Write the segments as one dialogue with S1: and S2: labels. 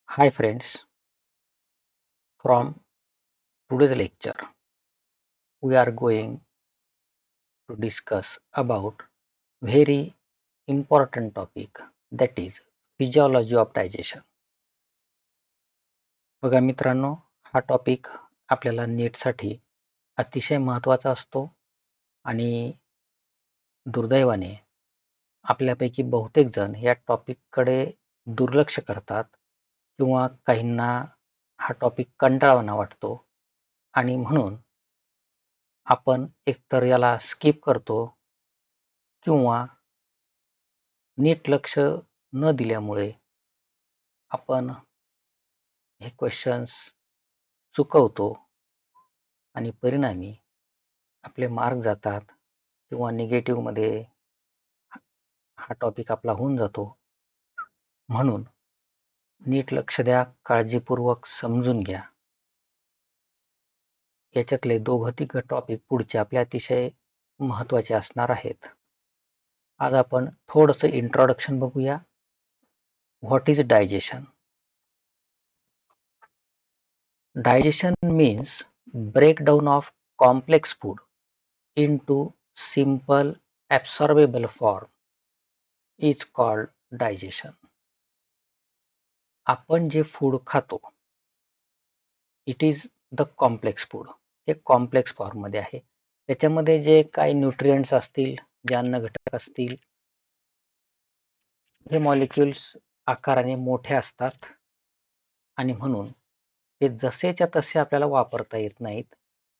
S1: Hi friends, from today's lecture we are going to discuss about very important topic, that is physiology of digestion. बघा मित्रांनो, हा topic आपल्याला नीटसाठी अतिशय महत्त्वाचा असतो आणि दुर्दैवाने आपल्यापैकी बहुतेक जण या टॉपिककडे दुर्लक्ष करतात किंवा काहींना हा टॉपिक कंटाळवाणा वाटतो आणि म्हणून आपण एकतर याला स्किप करतो किंवा नीट लक्ष न दिल्यामुळे आपण हे क्वेश्चन्स चुकवतो आणि परिणामी आपले मार्क जातात किंवा निगेटिव्हमध्ये हा टॉपिक आपला होऊन जातो. म्हणून नीट लक्ष द्या, काळजीपूर्वक समजून घ्या. याच्यातले दोघं तिघं टॉपिक पुढचे आपले अतिशय महत्त्वाचे असणार आहेत. आज आपण थोडंसं इंट्रोडक्शन बघूया. What is digestion? Digestion means breakdown of complex food into simple absorbable form is called digestion. आपण जे फूड खातो it is the complex food. हे कॉम्प्लेक्स फॉर्म मध्ये आहे. त्याच्यामध्ये जे काही न्यूट्रिएंट्स असतील, जे अन्न घटक असतील, हे मॉलिक्युल्स आकाराने मोठे असतात आणि म्हणून ते जसेच्या तसे आपल्याला वापरता येत नाहीत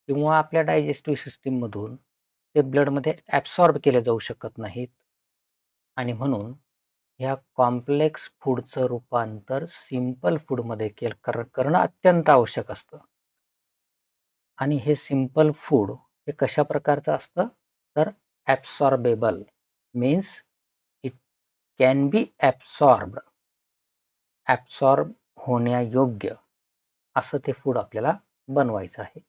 S1: किंवा आपल्या डायजेस्टिव्ह सिस्टीम मधून ते ब्लडमध्ये ॲब्सॉर्ब केले जाऊ शकत नाहीत आणि म्हणून ह्या कॉम्प्लेक्स फूडचं रूपांतर सिंपल फूडमध्ये करणं अत्यंत आवश्यक असतं. आणि हे सिंपल फूड हे कशा प्रकारचं असतं तर absorbable means it can be absorbed, absorb होण्यायोग्य असं ते फूड आपल्याला बनवायचं आहे.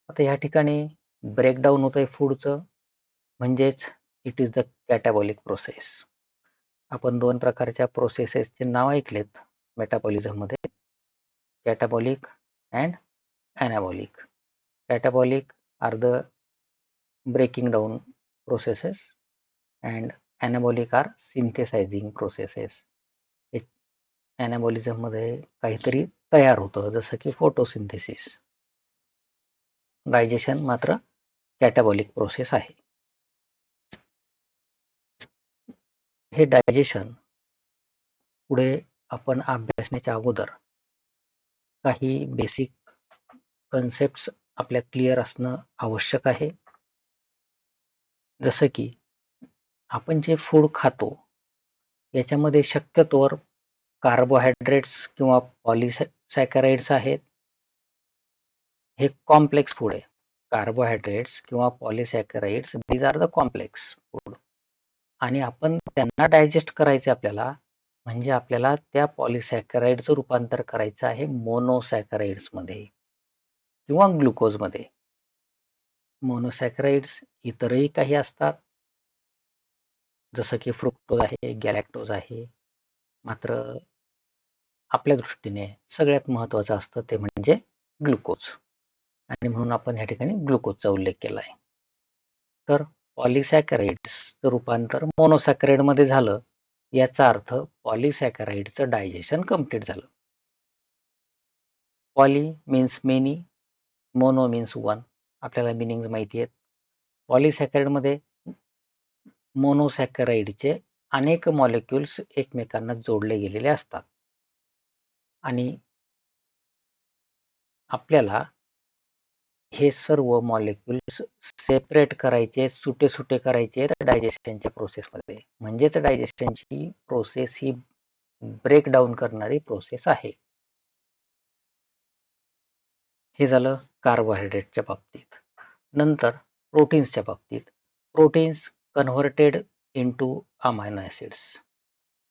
S1: आता ह्या ठिकाणी ब्रेकडाऊन होतंय फूडचं, म्हणजेच it is the catabolic process. आपण दोन प्रकारच्या प्रोसेसेसचे नाव ऐकलेत मेटाबॉलिझम मध्ये, catabolic and anabolic. Catabolic are the breaking down processes and anabolic are synthesising processes. Anabolism मध्ये काहीतरी तयार होतं, जसं की फोटोसिंथेसिस. डायजेशन मात्र कॅटाबॉलिक प्रोसेस आहे. हे डायजेशन पुढे आपण अभ्यासण्याच्या अगोदर काही बेसिक कन्सेप्ट्स आपल्या क्लिअर असणं आवश्यक आहे. जसं की आपण जे फूड खातो याच्यामध्ये शक्यतोवर कार्बोहायड्रेट्स किंवा पॉलिसॅकराइड्स आहेत. हे कॉम्प्लेक्स फूड आहे. कार्बोहायड्रेट्स किंवा polysaccharides these are the complex food आणि आपण त्यांना डायजेस्ट करायचे आपल्याला, म्हणजे आपल्याला त्या पॉलिसॅकराइडचं रूपांतर करायचं आहे मोनोसॅकराइड्स मध्ये किंवा ग्लुकोज मध्ये. मोनोसॅकराइड्स इतरही काही असतात, जसं की फ्रुक्टोज आहे, गॅलॅक्टोज आहे. मात्र आपल्या दृष्टीने सगळ्यात महत्त्वाचं असतं ते म्हणजे ग्लुकोज आणि म्हणून आपण ह्या ठिकाणी ग्लुकोजचा उल्लेख केला आहे. तर पॉलिसॅकराइड्सचं रूपांतर मोनोसॅकराइड मध्ये झालं, याचा अर्थ पॉलिसॅकराइडचं डायजेशन कम्प्लीट झालं. Poly means many, mono means one. आपल्याला मिनिंग माहिती आहेत. पॉलिसॅकराइड मध्ये मोनोसॅकराइडचे अनेक मॉलिक्युल्स एकमेकांना जोडले गेलेले असतात आणि आपल्याला हे सर्व मॉलिक्युल्स सेपरेट करायचे, सुटे सुटे करायचे डायजेशनच्या प्रोसेसमध्ये. म्हणजेच डायजेशनची प्रोसेस ही ब्रेकडाऊन करणारी प्रोसेस आहे. हे झालं कार्बोहायड्रेटच्या बाबतीत. नंतर प्रोटीन्सच्या बाबतीत, proteins converted into amino acids.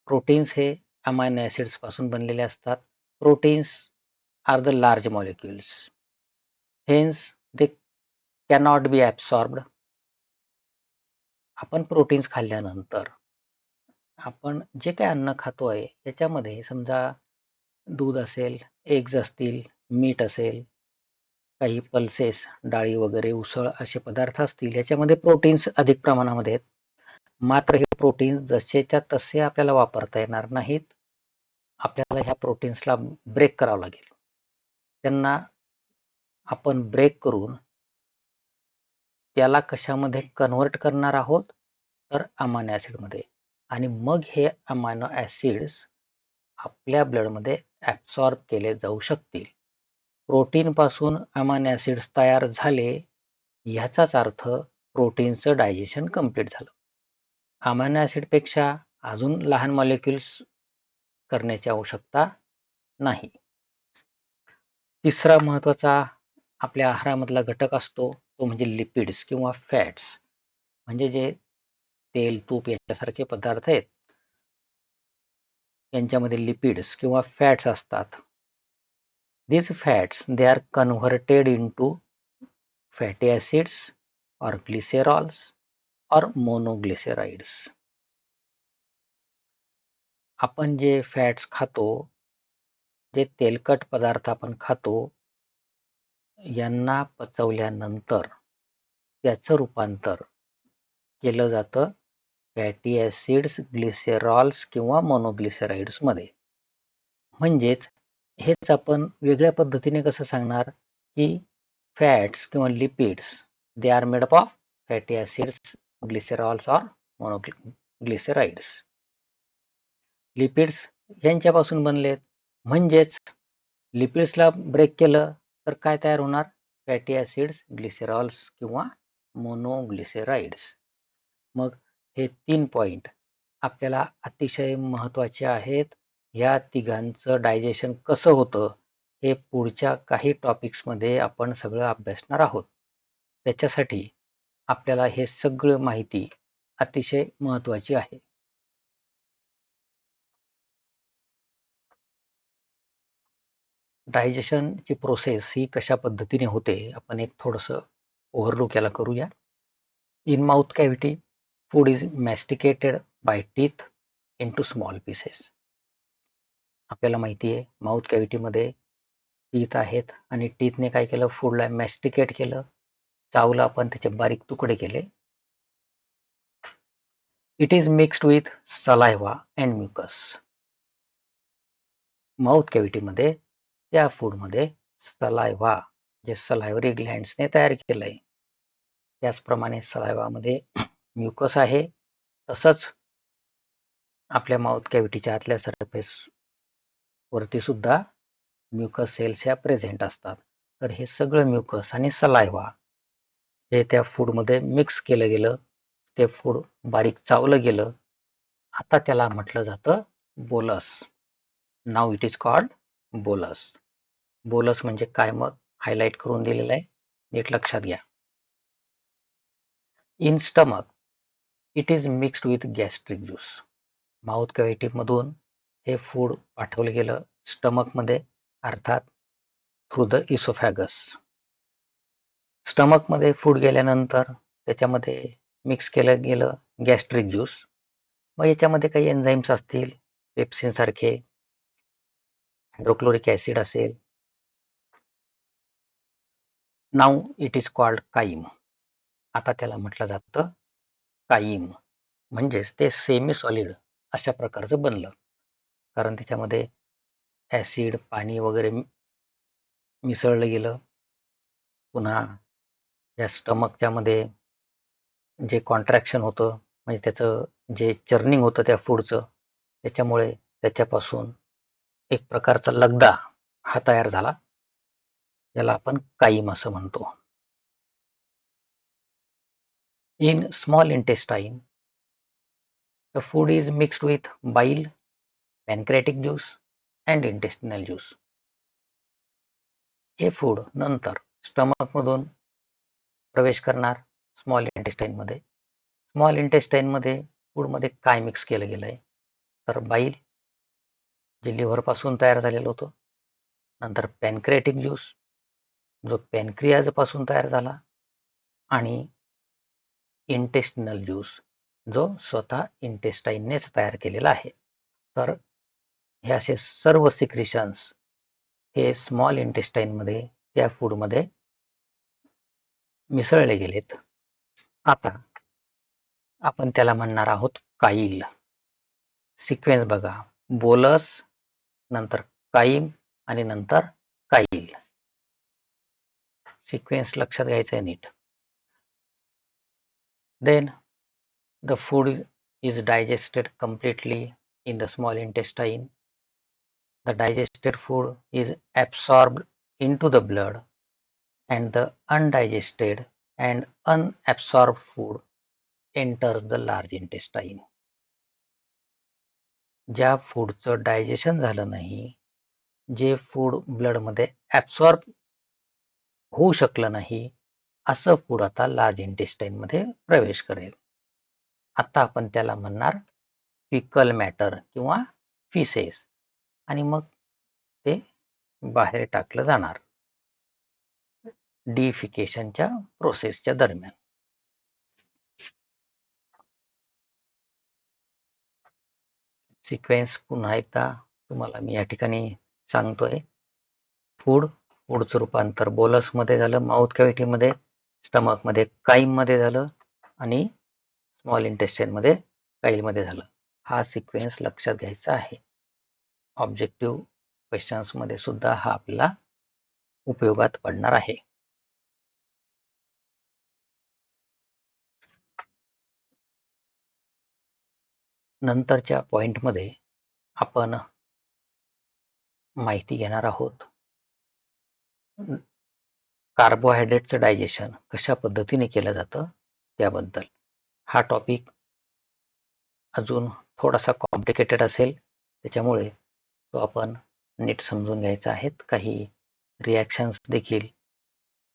S1: Proteins हे अमायनो ॲसिड्स पासून बनलेले असतात. Proteins are the large molecules, hence they cannot be absorbed. आपण प्रोटीन्स खाल्ल्यानंतर आपण जे काही अन्न खातोय त्याच्यामध्ये समजा दूध असेल, एग्ज असतील, मीठ असेल, काही पल्सेस, डाळी वगैरे, उसळ असे पदार्थ असतील, याच्यामध्ये प्रोटीन्स अधिक प्रमाणामध्ये आहेत. मात्र हे प्रोटीन्स जसेच्या तसे आपल्याला वापरता येणार नाहीत. आपल्याला ह्या प्रोटीन्सला ब्रेक करावं लागेल. त्यांना आपण ब्रेक करून त्याला कशामध्ये कन्व्हर्ट करणार आहोत, तर अमायनो ॲसिडमध्ये. आणि मग हे अमायनो ॲसिड्स आपल्या ब्लडमध्ये ॲब्सॉर्ब केले जाऊ शकतील. प्रोटीन पासून अमायनो ॲसिड्स तयार झाले ह्याचाच अर्थ प्रोटीनचं डायजेशन कंप्लीट झालं. अमायनो ॲसिडपेक्षा अजून लहान मॉलिक्युल्स करण्याची आवश्यकता नाही. तिसरा महत्त्वाचा आपल्या आहारामधला घटक असतो तो म्हणजे लिपिड्स किंवा फॅट्स, म्हणजे जे तेल, तूप याच्यासारखे पदार्थ आहेत यांच्यामध्ये लिपिड्स किंवा फॅट्स असतात. These fats they are converted into fatty acids or glycerols or monoglycerides. आपण जे फॅट्स खातो, जे तेलकट पदार्थ आपण खातो, यांना पचवल्यानंतर त्याचं रूपांतर केलं जातं फॅटी ॲसिड्स, ग्लिसेरॉल्स किंवा मोनोग्लिसराइड्स मध्ये. म्हणजेच हेच आपण वेगळ्या पद्धतीने कसं सांगणार की फॅट्स किंवा lipids they are made up of fatty acids, glycerols और मोनोग्लिसराइड्स. लिपिड्स यांच्यापासून बनलेत, म्हणजेच लिपिड्सला ब्रेक केलं तर काय तयार होणार? फॅटी ॲसिड्स, ग्लिसेरॉल्स किंवा मोनोग्लिसराइड्स. मग हे 3 पॉइंट आपल्याला अतिशय महत्त्वाचे आहेत. या तिघांचं डायजेशन कसं होतं हे पुढच्या काही टॉपिक्समध्ये आपण सगळं अभ्यासणार आहोत. त्याच्यासाठी आपल्याला हे सगळं माहिती अतिशय महत्त्वाची आहे. डायजेशनची प्रोसेस ही कशा पद्धतीने होते आपण एक थोडंसं ओव्हरलूक याला करूया. In mouth cavity food is masticated by teeth into small pieces. आपल्याला माहिती आहे माउथ कॅव्हिटीमध्ये टीथ आहेत आणि टीथने काय केलं? फूडला मॅस्टिकेट केलं, चावलं आपण, त्याचे बारीक तुकडे केले. It is mixed with saliva and mucus. Mouth कॅव्हिटीमध्ये त्या फूडमध्ये सलायव्हा जे सलायव्हरी ग्लँड्सने तयार केलंय, त्याचप्रमाणे सलायव्हामध्ये म्युकस आहे. तसंच आपल्या माउथ कॅव्हिटीच्या आतल्या सरफेस वरती सुद्धा म्युकस सेल्स ह्या प्रेझेंट असतात. तर हे सगळं म्युकस आणि सलायव्हा हे त्या फूडमध्ये मिक्स केलं गेलं, ते फूड बारीक चावलं गेलं. आता त्याला म्हटलं जातं बोलस. नाव इट इज कॉल्ड बोलस. बोलस म्हणजे काय मग हायलाइट करून दिलेलं आहे, नीट लक्षात घ्या. In stomach it is mixed with gastric juice. Mouth cavity मधून हे फूड पाठवलं गेलं स्टमक मध्ये, अर्थात थ्रू द इसोफॅगस. स्टमक मध्ये फूड गेल्यानंतर त्याच्यामध्ये मिक्स केलं गेलं गॅस्ट्रिक ज्यूस. मग याच्यामध्ये काही एन्झाईम्स असतील, पेप्सिन सारखे, हायड्रोक्लोरिक ऍसिड असेल. Now it is called crime. आता त्याला म्हटलं जातं काईम, म्हणजेच ते सेमी सॉलिड अशा प्रकारचं बनलं, कारण त्याच्यामध्ये ऍसिड, पाणी वगैरे मिसळलं गेलं. पुन्हा या स्टमकच्या मध्ये जे कॉन्ट्रॅक्शन होतं, म्हणजे त्याचं जे चर्निंग होतं त्या फूडचं, त्याच्यामुळे त्याच्यापासून एक प्रकारचा लगदा हा तयार झाला, याला आपण काईम असं म्हणतो. In small intestine the food is mixed with बाईल, pancreatic juice and intestinal juice. हे फूड नंतर स्टमक मधून प्रवेश करणार स्मॉल इंटेस्टाइन मध्ये. स्मॉल इंटेस्टाइन मध्ये फूड मध्ये काय मिक्स केलं गेलंय? तर बाईल जे लिव्हर पासून तयार झालेलं होतं, नंतर पॅनक्रियाटिक ज्यूस जो पॅनक्रियाज पासून तयार झाला, आणि इंटेस्टिनल ज्यूस जो स्वतः इंटेस्टाइननेच तयार केलेला आहे. तर हे असे सर्व सिक्रिशन्स हे स्मॉल इंटेस्टाईनमध्ये त्या फूडमध्ये मिसळले गेलेत. आता आपण त्याला म्हणणार आहोत काईल. सिक्वेन्स बघा, बोलस, नंतर काईम आणि नंतर काईल. सिक्वेन्स लक्षात घ्यायचा आहे नीट. Then the food is digested completely in the small intestine. The digested food is absorbed into the blood, and the undigested and unabsorbed food enters the large intestine. ज्या फूडचं डायजेशन झालं नाही, जे फूड ब्लडमध्ये ॲब्सॉर्ब होऊ शकलं नाही, असं food आता लार्ज इंटेस्टाईनमध्ये प्रवेश करेल. आता आपण त्याला म्हणणार फिकल मॅटर किंवा फिसेस, आणि मग ते बाहेर टाकलं जाणार डिफिकेशनच्या प्रोसेसच्या दरम्यान. सिक्वेन्स पुन्हा एकदा तुम्हाला मी या ठिकाणी सांगतोय. फूडचं रूपांतर बोलसमध्ये झालं, माउथ कॅव्हिटीमध्ये, स्टमकमध्ये काईममध्ये झालं आणि स्मॉल इंटेस्टाईनमध्ये काईलमध्ये झालं. हा सिक्वेन्स लक्षात घ्यायचा आहे. ऑब्जेक्टिव्ह क्वेश्चन्समध्ये सुद्धा हा आपल्याला उपयोगात पडणार आहे. नंतरच्या पॉइंटमध्ये आपण माहिती घेणार आहोत कार्बोहायड्रेटचं डायजेशन कशा पद्धतीने केलं जातं त्याबद्दल. हा टॉपिक अजून थोडासा कॉम्प्लिकेटेड असेल, त्याच्यामुळे तो आपण नीट समजून घ्यायचा आहे. काही रिॲक्शन्स देखील,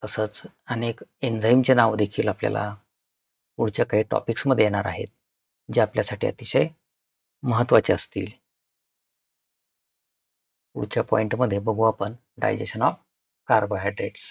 S1: तसंच अनेक एन्झाईमचे नाव देखील आपल्याला पुढच्या काही टॉपिक्समध्ये येणार आहेत, जे आपल्यासाठी अतिशय महत्त्वाचे असतील. पुढच्या पॉइंटमध्ये बघू आपण डायजेशन ऑफ कार्बोहायड्रेट्स.